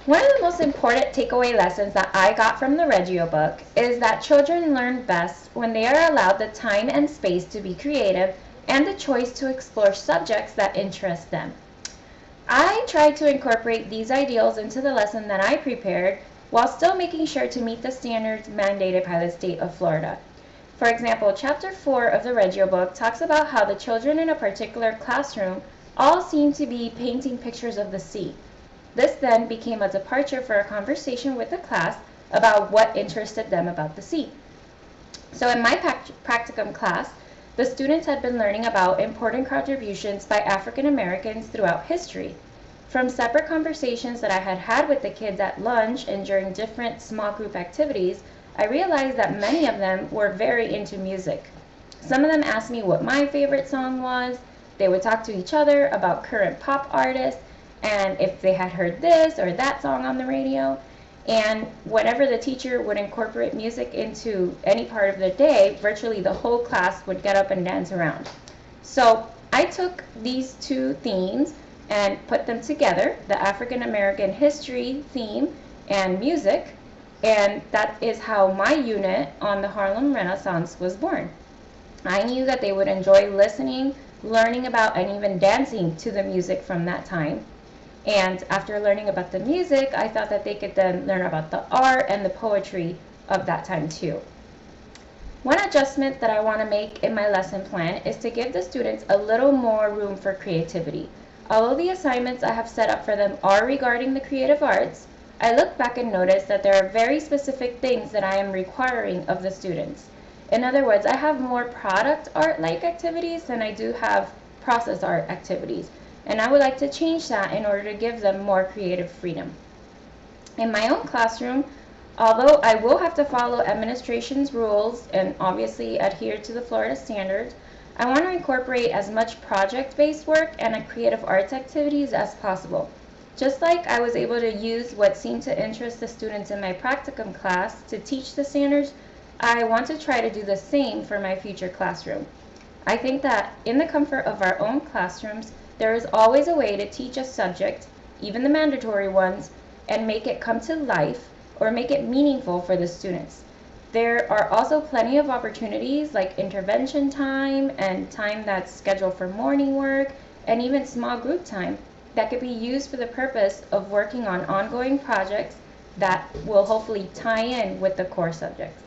One of the most important takeaway lessons that I got from the Reggio book is that children learn best when they are allowed the time and space to be creative and the choice to explore subjects that interest them. I tried to incorporate these ideals into the lesson that I prepared while still making sure to meet the standards mandated by the state of Florida. For example, Chapter 4 of the Reggio book talks about how the children in a particular classroom all seem to be painting pictures of the sea. This then became a departure for a conversation with the class about what interested them about the sea. So in my practicum class, the students had been learning about important contributions by African Americans throughout history. From separate conversations that I had had with the kids at lunch and during different small group activities, I realized that many of them were very into music. Some of them asked me what my favorite song was. They would talk to each other about current pop artists and if they had heard this or that song on the radio. And whenever the teacher would incorporate music into any part of the day, virtually the whole class would get up and dance around. So I took these two themes and put them together, the African American history theme and music, and that is how my unit on the Harlem Renaissance was born. I knew that they would enjoy listening, learning about, and even dancing to the music from that time. And after learning about the music, I thought that they could then learn about the art and the poetry of that time too. One adjustment that I want to make in my lesson plan is to give the students a little more room for creativity. Although the assignments I have set up for them are regarding the creative arts, I look back and notice that there are very specific things that I am requiring of the students. In other words, I have more product art-like activities than I do have process art activities. And I would like to change that in order to give them more creative freedom. In my own classroom, although I will have to follow administration's rules and obviously adhere to the Florida standards, I want to incorporate as much project-based work and creative arts activities as possible. Just like I was able to use what seemed to interest the students in my practicum class to teach the standards, I want to try to do the same for my future classroom. I think that in the comfort of our own classrooms, there is always a way to teach a subject, even the mandatory ones, and make it come to life or make it meaningful for the students. There are also plenty of opportunities like intervention time and time that's scheduled for morning work and even small group time that could be used for the purpose of working on ongoing projects that will hopefully tie in with the core subjects.